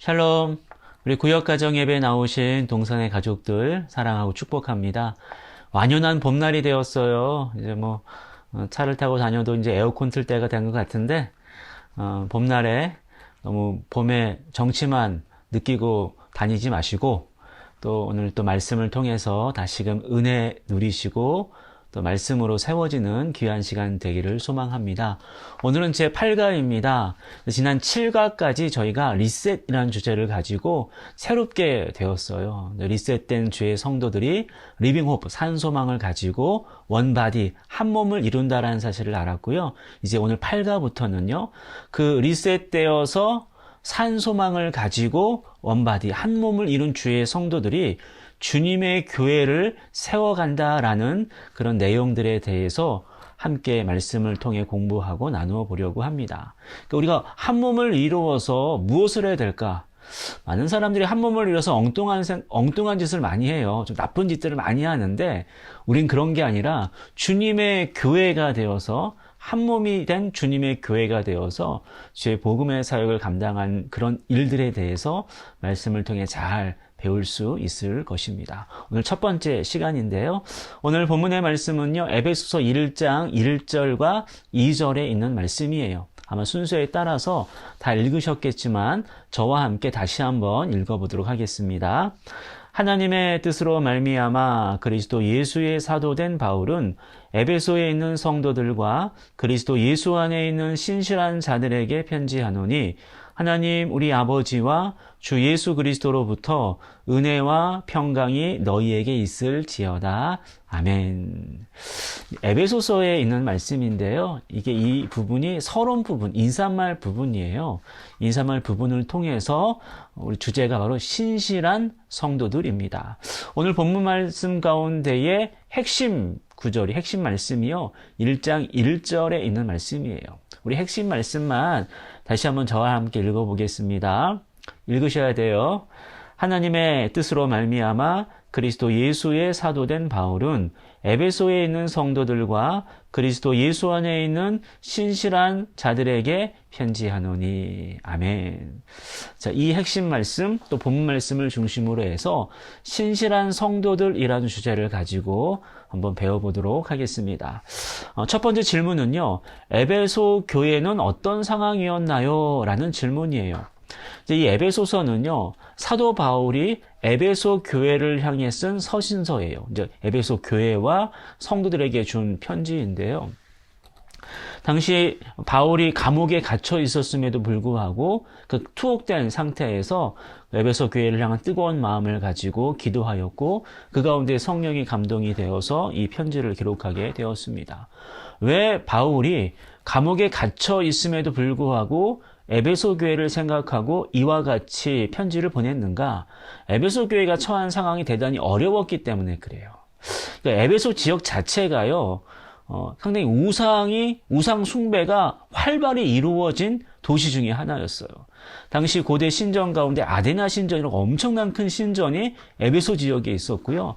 샬롬. 우리 구역가정 예배 나오신 동산의 가족들 사랑하고 축복합니다. 완연한 봄날이 되었어요. 이제 차를 타고 다녀도 이제 에어컨 틀 때가 된 것 같은데, 봄날에 너무 봄의 정취만 느끼고 다니지 마시고, 또 오늘 또 말씀을 통해서 다시금 은혜 누리시고, 또 말씀으로 세워지는 귀한 시간 되기를 소망합니다. 오늘은 제8가입니다. 지난 7가까지 저희가 리셋이라는 주제를 가지고 새롭게 되었어요. 리셋된 주의 성도들이 리빙 호프, 산소망을 가지고 원바디, 한 몸을 이룬다라는 사실을 알았고요. 이제 오늘 8가부터는요. 그 리셋되어서 산소망을 가지고 원바디, 한 몸을 이룬 주의 성도들이 주님의 교회를 세워간다라는 그런 내용들에 대해서 함께 말씀을 통해 공부하고 나누어 보려고 합니다. 그러니까 우리가 한 몸을 이루어서 무엇을 해야 될까? 많은 사람들이 한 몸을 이뤄서 엉뚱한 짓을 많이 해요. 좀 나쁜 짓들을 많이 하는데 우린 그런 게 아니라 주님의 교회가 되어서 한 몸이 된 주님의 교회가 되어서 주의 복음의 사역을 감당한 그런 일들에 대해서 말씀을 통해 잘 배울 수 있을 것입니다. 오늘 첫 번째 시간인데요. 오늘 본문의 말씀은요. 에베소서 1장 1절과 2절에 있는 말씀이에요. 아마 순서에 따라서 다 읽으셨겠지만 저와 함께 다시 한번 읽어보도록 하겠습니다. 하나님의 뜻으로 말미암아 그리스도 예수의 사도된 바울은 에베소에 있는 성도들과 그리스도 예수 안에 있는 신실한 자들에게 편지하노니 하나님 우리 아버지와 주 예수 그리스도로부터 은혜와 평강이 너희에게 있을지어다. 아멘. 에베소서에 있는 말씀인데요. 이 부분이 서론 부분, 인사말 부분이에요. 인사말 부분을 통해서 우리 주제가 바로 신실한 성도들입니다. 오늘 본문 말씀 가운데의 핵심 구절이, 핵심 말씀이요. 1장 1절에 있는 말씀이에요. 우리 핵심 말씀만 다시 한번 저와 함께 읽어보겠습니다. 읽으셔야 돼요. 하나님의 뜻으로 말미암아 그리스도 예수의 사도된 바울은 에베소에 있는 성도들과 그리스도 예수 안에 있는 신실한 자들에게 편지하노니. 아멘. 자, 이 핵심 말씀, 또 본문 말씀을 중심으로 해서 신실한 성도들이라는 주제를 가지고 한번 배워보도록 하겠습니다. 첫 번째 질문은요. 에베소 교회는 어떤 상황이었나요? 라는 질문이에요. 이제 이 에베소서는요, 사도 바울이 에베소 교회를 향해 쓴 서신서예요. 이제 에베소 교회와 성도들에게 준 편지인데요. 당시 바울이 감옥에 갇혀 있었음에도 불구하고 그 투옥된 상태에서 에베소 교회를 향한 뜨거운 마음을 가지고 기도하였고 그 가운데 성령이 감동이 되어서 이 편지를 기록하게 되었습니다. 왜 바울이 감옥에 갇혀 있음에도 불구하고 에베소 교회를 생각하고 이와 같이 편지를 보냈는가? 에베소 교회가 처한 상황이 대단히 어려웠기 때문에 그래요. 그러니까 에베소 지역 자체가요, 상당히 우상 숭배가 활발히 이루어진 도시 중에 하나였어요. 당시 고대 신전 가운데 아데나 신전이라고 엄청난 큰 신전이 에베소 지역에 있었고요.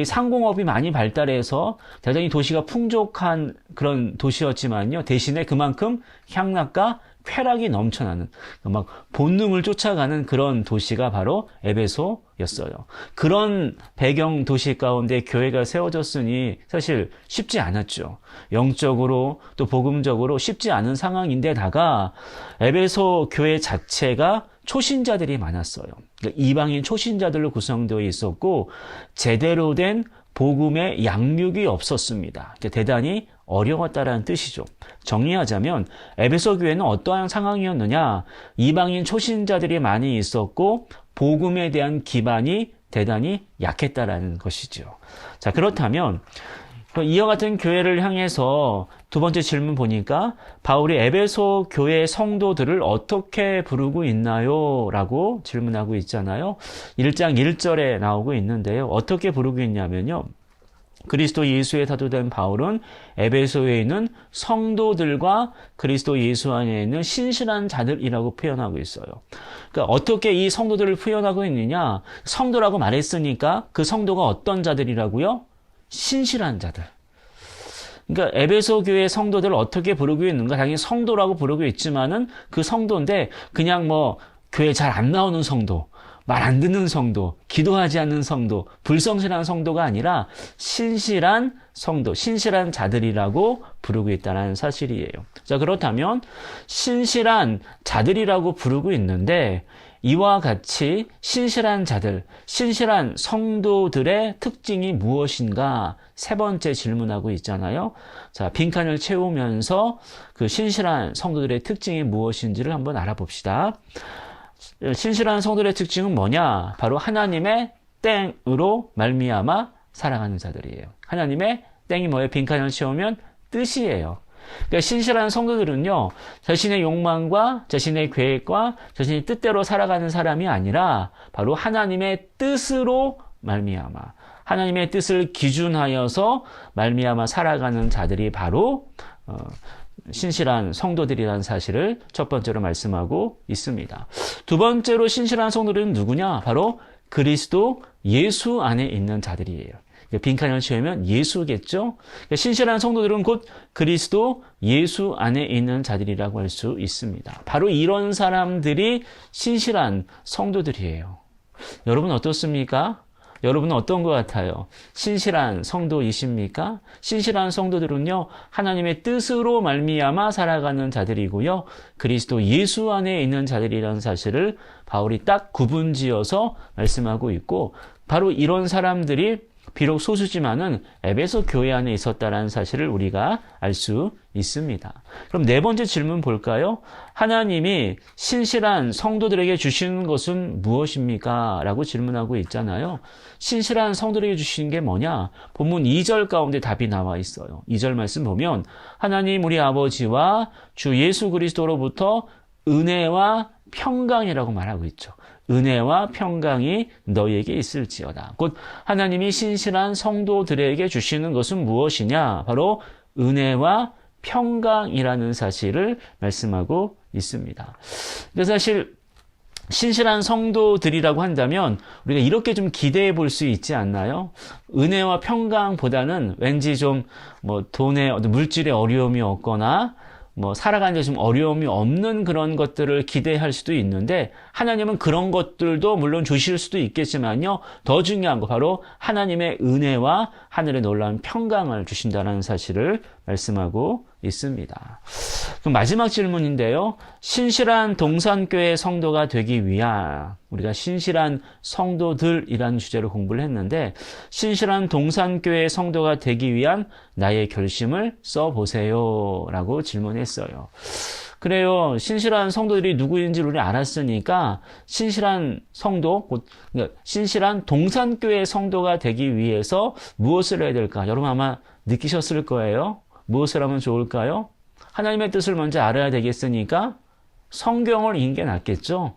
상공업이 많이 발달해서 대단히 도시가 풍족한 그런 도시였지만요. 대신에 그만큼 향락과 쾌락이 넘쳐나는, 막 본능을 쫓아가는 그런 도시가 바로 에베소였어요. 그런 배경 도시 가운데 교회가 세워졌으니 사실 쉽지 않았죠. 영적으로 또 복음적으로 쉽지 않은 상황인데다가 에베소 교회 자체가 초신자들이 많았어요. 그러니까 이방인 초신자들로 구성되어 있었고 제대로 된 복음의 양육이 없었습니다. 대단히 어려웠다라는 뜻이죠. 정리하자면 에베소 교회는 어떠한 상황이었느냐? 이방인 초신자들이 많이 있었고 복음에 대한 기반이 대단히 약했다라는 것이죠. 자, 그렇다면 이와 같은 교회를 향해서 두 번째 질문 보니까 바울이 에베소 교회 성도들을 어떻게 부르고 있나요? 라고 질문하고 있잖아요. 1장 1절에 나오고 있는데요. 어떻게 부르고 있냐면요. 그리스도 예수의 사도된 바울은 에베소에 있는 성도들과 그리스도 예수 안에 있는 신실한 자들이라고 표현하고 있어요. 그러니까 어떻게 이 성도들을 표현하고 있느냐? 성도라고 말했으니까 그 성도가 어떤 자들이라고요? 신실한 자들. 그러니까 에베소 교회 성도들을 어떻게 부르고 있는가? 당연히 성도라고 부르고 있지만은 그 성도인데 그냥 교회 잘 안 나오는 성도, 말 안 듣는 성도, 기도하지 않는 성도, 불성실한 성도가 아니라 신실한 성도, 신실한 자들이라고 부르고 있다는 사실이에요. 자, 그렇다면 신실한 자들이라고 부르고 있는데 이와 같이 신실한 자들, 신실한 성도들의 특징이 무엇인가? 세 번째 질문하고 있잖아요. 자, 빈칸을 채우면서 그 신실한 성도들의 특징이 무엇인지를 한번 알아봅시다. 신실한 성도들의 특징은 뭐냐? 바로 하나님의 땡으로 말미암아 살아가는 자들이에요. 하나님의 땡이 뭐예요? 빈칸을 채우면 뜻이에요. 그러니까 신실한 성도들은요, 자신의 욕망과 자신의 계획과 자신의 뜻대로 살아가는 사람이 아니라 바로 하나님의 뜻으로 말미암아, 하나님의 뜻을 기준하여서 말미암아 살아가는 자들이 바로 신실한 성도들이라는 사실을 첫 번째로 말씀하고 있습니다. 두 번째로 신실한 성도들은 누구냐? 바로 그리스도 예수 안에 있는 자들이에요. 빈칸을 채우면 예수겠죠? 신실한 성도들은 곧 그리스도 예수 안에 있는 자들이라고 할 수 있습니다. 바로 이런 사람들이 신실한 성도들이에요. 여러분 어떻습니까? 여러분은 어떤 것 같아요? 신실한 성도이십니까? 신실한 성도들은요, 하나님의 뜻으로 말미암아 살아가는 자들이고요, 그리스도 예수 안에 있는 자들이라는 사실을 바울이 딱 구분지어서 말씀하고 있고, 바로 이런 사람들이 비록 소수지만은 에베소 교회 안에 있었다는 사실을 우리가 알 수 있습니다. 그럼 네 번째 질문 볼까요? 하나님이 신실한 성도들에게 주시는 것은 무엇입니까? 라고 질문하고 있잖아요. 신실한 성도들에게 주시는 게 뭐냐? 본문 2절 가운데 답이 나와 있어요. 2절 말씀 보면 하나님 우리 아버지와 주 예수 그리스도로부터 은혜와 평강이라고 말하고 있죠. 은혜와 평강이 너희에게 있을지어다. 곧 하나님이 신실한 성도들에게 주시는 것은 무엇이냐? 바로 은혜와 평강이라는 사실을 말씀하고 있습니다. 그래서 사실 신실한 성도들이라고 한다면 우리가 이렇게 좀 기대해 볼 수 있지 않나요? 은혜와 평강보다는 왠지 좀 돈의 물질의 어려움이 없거나 살아가는 데 좀 어려움이 없는 그런 것들을 기대할 수도 있는데 하나님은 그런 것들도 물론 주실 수도 있겠지만요. 더 중요한 거 바로 하나님의 은혜와 하늘의 놀라운 평강을 주신다는 사실을 말씀하고 있습니다. 그럼 마지막 질문인데요. 신실한 동산교회 성도가 되기 위한 우리가 신실한 성도들이라는 주제로 공부를 했는데 신실한 동산교회 성도가 되기 위한 나의 결심을 써보세요 라고 질문했어요. 그래요. 신실한 성도들이 누구인지 우리 알았으니까 신실한 성도, 그러니까 신실한 동산교회 성도가 되기 위해서 무엇을 해야 될까? 여러분 아마 느끼셨을 거예요. 무엇을 하면 좋을까요? 하나님의 뜻을 먼저 알아야 되겠으니까 성경을 읽는 게 낫겠죠?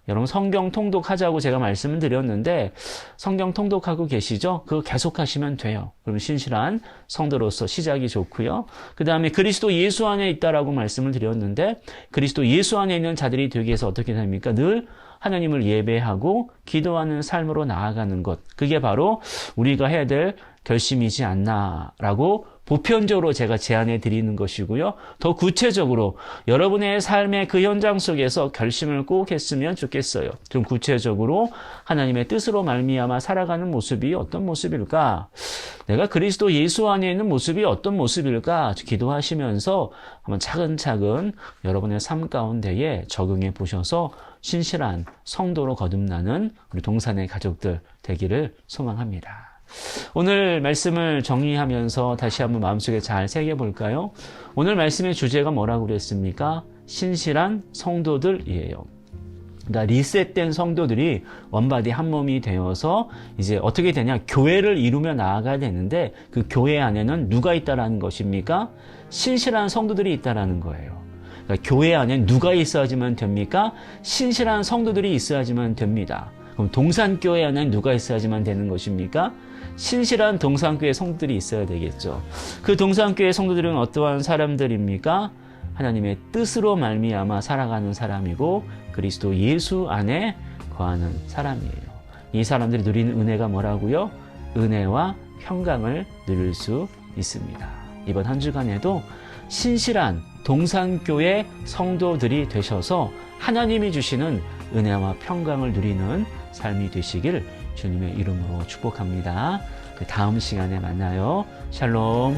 여러분 성경 통독하자고 제가 말씀을 드렸는데 성경 통독하고 계시죠? 그거 계속 하시면 돼요. 그럼 신실한 성도로서 시작이 좋고요. 그 다음에 그리스도 예수 안에 있다라고 말씀을 드렸는데 그리스도 예수 안에 있는 자들이 되기 위해서 어떻게 됩니까? 늘 하나님을 예배하고 기도하는 삶으로 나아가는 것. 그게 바로 우리가 해야 될 결심이지 않나라고 보편적으로 제가 제안해 드리는 것이고요. 더 구체적으로 여러분의 삶의 그 현장 속에서 결심을 꼭 했으면 좋겠어요. 좀 구체적으로 하나님의 뜻으로 말미암아 살아가는 모습이 어떤 모습일까? 내가 그리스도 예수 안에 있는 모습이 어떤 모습일까? 기도하시면서 한번 차근차근 여러분의 삶 가운데에 적용해 보셔서 신실한 성도로 거듭나는 우리 동산의 가족들 되기를 소망합니다. 오늘 말씀을 정리하면서 다시 한번 마음속에 잘 새겨볼까요? 오늘 말씀의 주제가 뭐라고 그랬습니까? 신실한 성도들이에요. 그러니까 리셋된 성도들이 원바디 한 몸이 되어서 이제 어떻게 되냐? 교회를 이루며 나아가야 되는데 그 교회 안에는 누가 있다라는 것입니까? 신실한 성도들이 있다라는 거예요. 그러니까 교회 안에 누가 있어야지만 됩니까? 신실한 성도들이 있어야지만 됩니다. 그럼 동산교회 안에 누가 있어야지만 되는 것입니까? 신실한 동산교회 성도들이 있어야 되겠죠. 그 동산교회 성도들은 어떠한 사람들입니까? 하나님의 뜻으로 말미암아 살아가는 사람이고 그리스도 예수 안에 거하는 사람이에요. 이 사람들이 누리는 은혜가 뭐라고요? 은혜와 평강을 누릴 수 있습니다. 이번 한 주간에도 신실한 동산교회 성도들이 되셔서 하나님이 주시는 은혜와 평강을 누리는 삶이 되시길 주님의 이름으로 축복합니다. 그 다음 시간에 만나요. 샬롬.